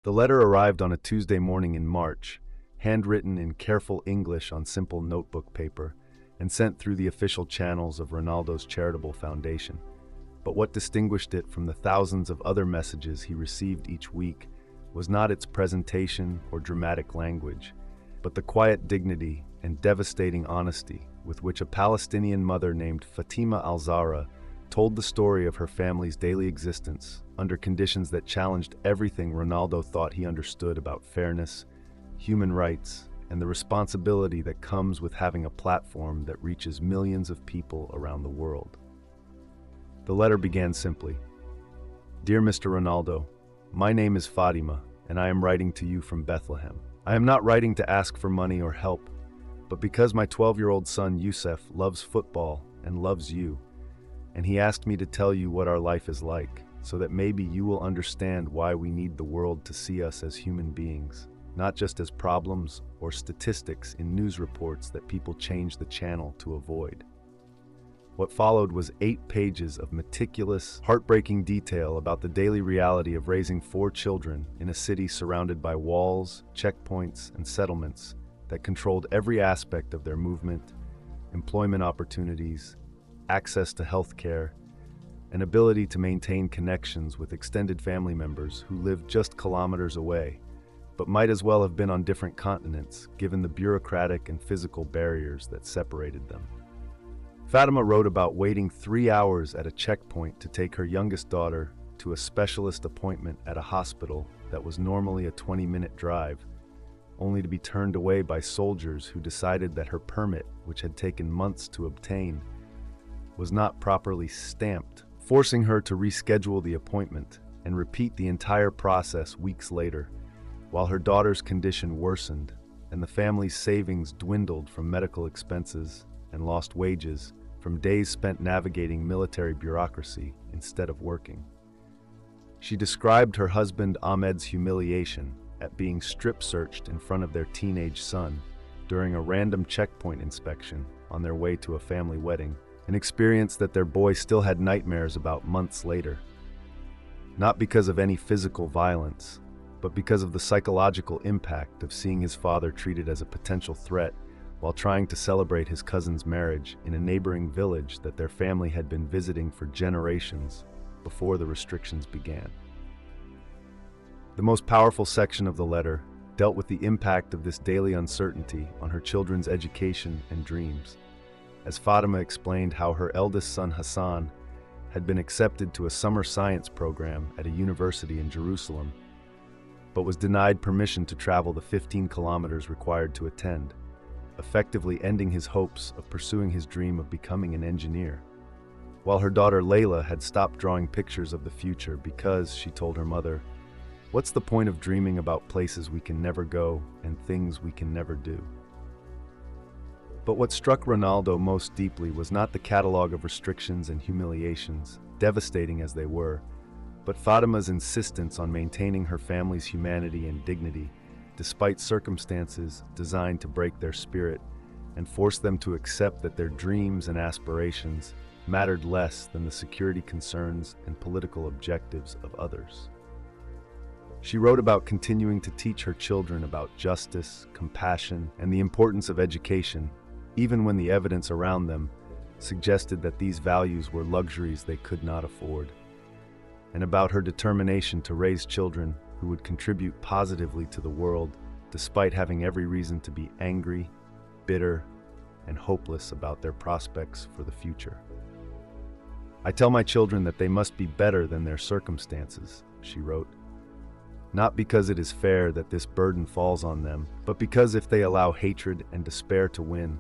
The letter arrived on a Tuesday morning in March, handwritten in careful English on simple notebook paper, and sent through the official channels of Ronaldo's charitable foundation. But what distinguished it from the thousands of other messages he received each week was not its presentation or dramatic language, but the quiet dignity and devastating honesty with which a Palestinian mother named Fatima Al-Zahra told the story of her family's daily existence under conditions that challenged everything Ronaldo thought he understood about fairness, human rights, and the responsibility that comes with having a platform that reaches millions of people around the world. The letter began simply, "Dear Mr. Ronaldo, my name is Fatima, and I am writing to you from Bethlehem. I am not writing to ask for money or help, but because my 12-year-old son Youssef loves football and loves you, and he asked me to tell you what our life is like, so that maybe you will understand why we need the world to see us as human beings, not just as problems or statistics in news reports that people change the channel to avoid." What followed was 8 pages of meticulous, heartbreaking detail about the daily reality of raising 4 children in a city surrounded by walls, checkpoints, and settlements that controlled every aspect of their movement, employment opportunities, access to health care, and ability to maintain connections with extended family members who lived just kilometers away, but might as well have been on different continents given the bureaucratic and physical barriers that separated them. Fatima wrote about waiting 3 hours at a checkpoint to take her youngest daughter to a specialist appointment at a hospital that was normally a 20-minute drive, only to be turned away by soldiers who decided that her permit, which had taken months to obtain, was not properly stamped, forcing her to reschedule the appointment and repeat the entire process weeks later, while her daughter's condition worsened and the family's savings dwindled from medical expenses and lost wages from days spent navigating military bureaucracy instead of working. She described her husband Ahmed's humiliation at being strip-searched in front of their teenage son during a random checkpoint inspection on their way to a family wedding, an experience that their boy still had nightmares about months later. Not because of any physical violence, but because of the psychological impact of seeing his father treated as a potential threat while trying to celebrate his cousin's marriage in a neighboring village that their family had been visiting for generations before the restrictions began. The most powerful section of the letter dealt with the impact of this daily uncertainty on her children's education and dreams, as Fatima explained how her eldest son Hassan had been accepted to a summer science program at a university in Jerusalem, but was denied permission to travel the 15 kilometers required to attend, effectively ending his hopes of pursuing his dream of becoming an engineer. While her daughter Layla had stopped drawing pictures of the future because, she told her mother, "What's the point of dreaming about places we can never go and things we can never do?" But what struck Ronaldo most deeply was not the catalog of restrictions and humiliations, devastating as they were, but Fatima's insistence on maintaining her family's humanity and dignity, despite circumstances designed to break their spirit and force them to accept that their dreams and aspirations mattered less than the security concerns and political objectives of others. She wrote about continuing to teach her children about justice, compassion, and the importance of education, even when the evidence around them suggested that these values were luxuries they could not afford, and about her determination to raise children who would contribute positively to the world despite having every reason to be angry, bitter, and hopeless about their prospects for the future. "I tell my children that they must be better than their circumstances," she wrote, "not because it is fair that this burden falls on them, but because if they allow hatred and despair to win,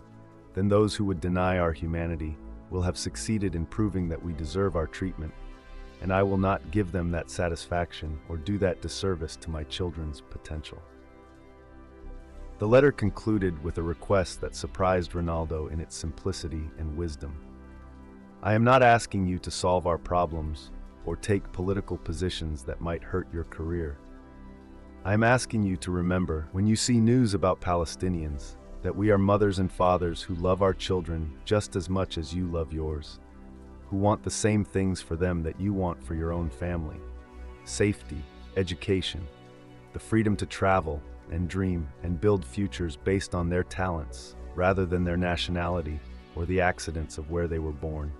then those who would deny our humanity will have succeeded in proving that we deserve our treatment, and I will not give them that satisfaction or do that disservice to my children's potential." The letter concluded with a request that surprised Ronaldo in its simplicity and wisdom. "I am not asking you to solve our problems or take political positions that might hurt your career. I am asking you to remember, when you see news about Palestinians, that we are mothers and fathers who love our children just as much as you love yours, who want the same things for them that you want for your own family: safety, education, the freedom to travel and dream and build futures based on their talents rather than their nationality or the accidents of where they were born.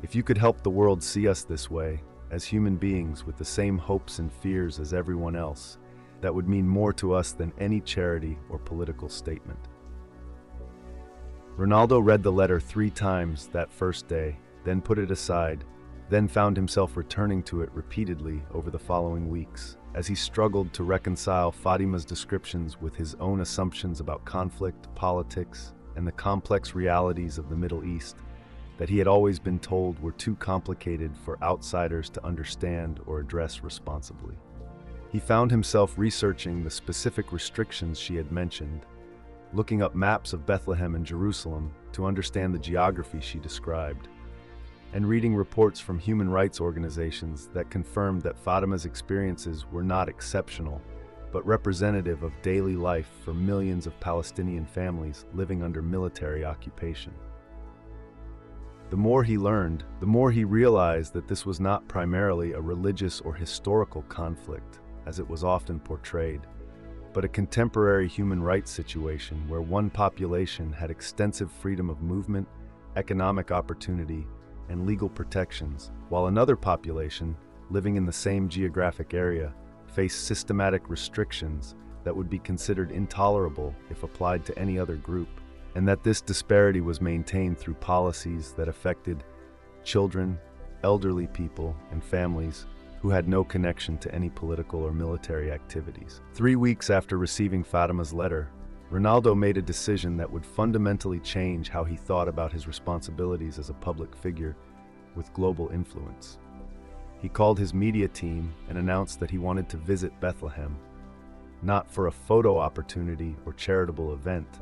If you could help the world see us this way, as human beings with the same hopes and fears as everyone else, that would mean more to us than any charity or political statement. Ronaldo read the letter 3 times that first day, then put it aside, then found himself returning to it repeatedly over the following weeks, as he struggled to reconcile Fatima's descriptions with his own assumptions about conflict, politics, and the complex realities of the Middle East that he had always been told were too complicated for outsiders to understand or address responsibly. He found himself researching the specific restrictions she had mentioned, looking up maps of Bethlehem and Jerusalem to understand the geography she described, and reading reports from human rights organizations that confirmed that Fatima's experiences were not exceptional, but representative of daily life for millions of Palestinian families living under military occupation. The more he learned, the more he realized that this was not primarily a religious or historical conflict, as it was often portrayed, but a contemporary human rights situation where one population had extensive freedom of movement, economic opportunity, and legal protections, while another population, living in the same geographic area, faced systematic restrictions that would be considered intolerable if applied to any other group, and that this disparity was maintained through policies that affected children, elderly people, and families who had no connection to any political or military activities. 3 weeks after receiving Fatima's letter, Ronaldo made a decision that would fundamentally change how he thought about his responsibilities as a public figure with global influence. He called his media team and announced that he wanted to visit Bethlehem, not for a photo opportunity or charitable event,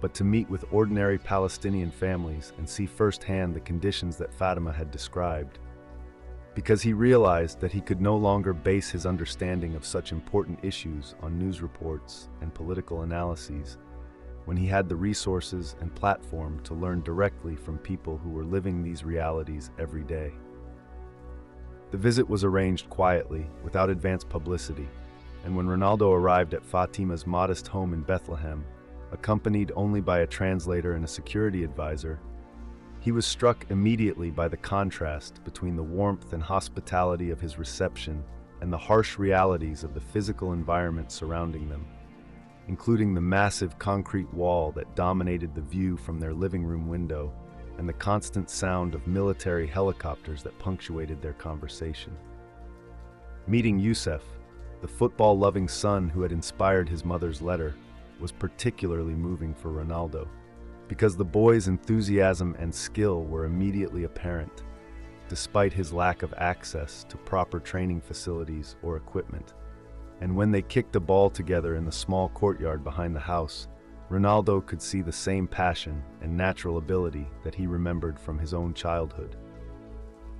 but to meet with ordinary Palestinian families and see firsthand the conditions that Fatima had described, because he realized that he could no longer base his understanding of such important issues on news reports and political analyses when he had the resources and platform to learn directly from people who were living these realities every day. The visit was arranged quietly, without advance publicity, and when Ronaldo arrived at Fatima's modest home in Bethlehem, accompanied only by a translator and a security advisor, he was struck immediately by the contrast between the warmth and hospitality of his reception and the harsh realities of the physical environment surrounding them, including the massive concrete wall that dominated the view from their living room window and the constant sound of military helicopters that punctuated their conversation. Meeting Youssef, the football-loving son who had inspired his mother's letter, was particularly moving for Ronaldo, because the boy's enthusiasm and skill were immediately apparent, despite his lack of access to proper training facilities or equipment. And when they kicked a ball together in the small courtyard behind the house, Ronaldo could see the same passion and natural ability that he remembered from his own childhood.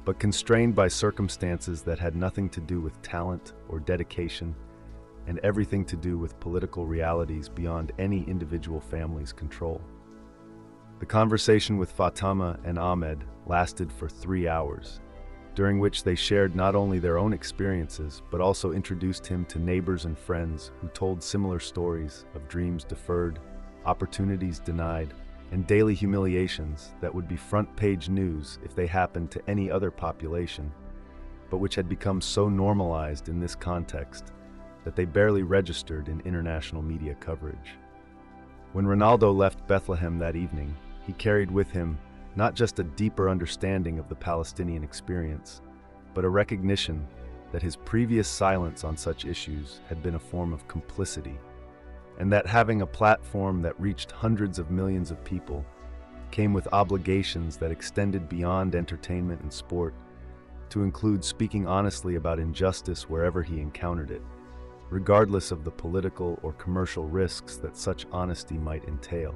But constrained by circumstances that had nothing to do with talent or dedication, and everything to do with political realities beyond any individual family's control. The conversation with Fatima and Ahmed lasted for 3 hours, during which they shared not only their own experiences, but also introduced him to neighbors and friends who told similar stories of dreams deferred, opportunities denied, and daily humiliations that would be front-page news if they happened to any other population, but which had become so normalized in this context that they barely registered in international media coverage. When Ronaldo left Bethlehem that evening, he carried with him not just a deeper understanding of the Palestinian experience, but a recognition that his previous silence on such issues had been a form of complicity, and that having a platform that reached hundreds of millions of people came with obligations that extended beyond entertainment and sport, to include speaking honestly about injustice wherever he encountered it, regardless of the political or commercial risks that such honesty might entail.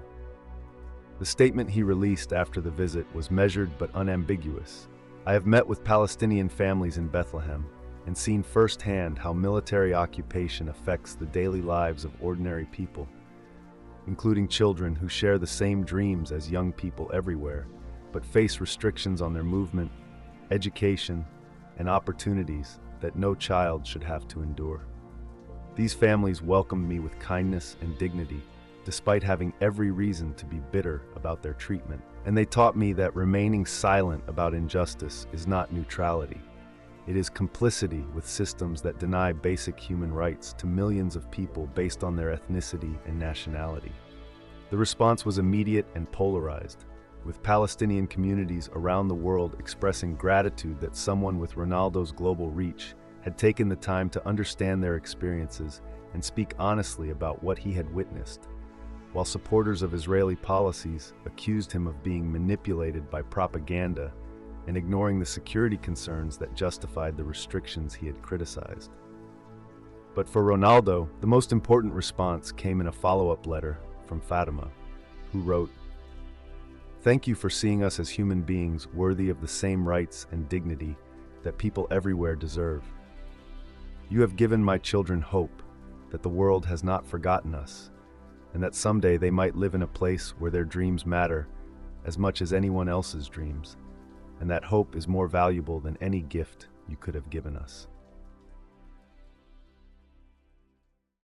The statement he released after the visit was measured but unambiguous. "I have met with Palestinian families in Bethlehem and seen firsthand how military occupation affects the daily lives of ordinary people, including children who share the same dreams as young people everywhere, but face restrictions on their movement, education, and opportunities that no child should have to endure." These families welcomed me with kindness and dignity, despite having every reason to be bitter about their treatment. And they taught me that remaining silent about injustice is not neutrality. It is complicity with systems that deny basic human rights to millions of people based on their ethnicity and nationality. The response was immediate and polarized, with Palestinian communities around the world expressing gratitude that someone with Ronaldo's global reach had taken the time to understand their experiences and speak honestly about what he had witnessed, while supporters of Israeli policies accused him of being manipulated by propaganda and ignoring the security concerns that justified the restrictions he had criticized. But for Ronaldo, the most important response came in a follow-up letter from Fatima, who wrote, "Thank you for seeing us as human beings worthy of the same rights and dignity that people everywhere deserve. You have given my children hope that the world has not forgotten us, and that someday they might live in a place where their dreams matter as much as anyone else's dreams, and that hope is more valuable than any gift you could have given us."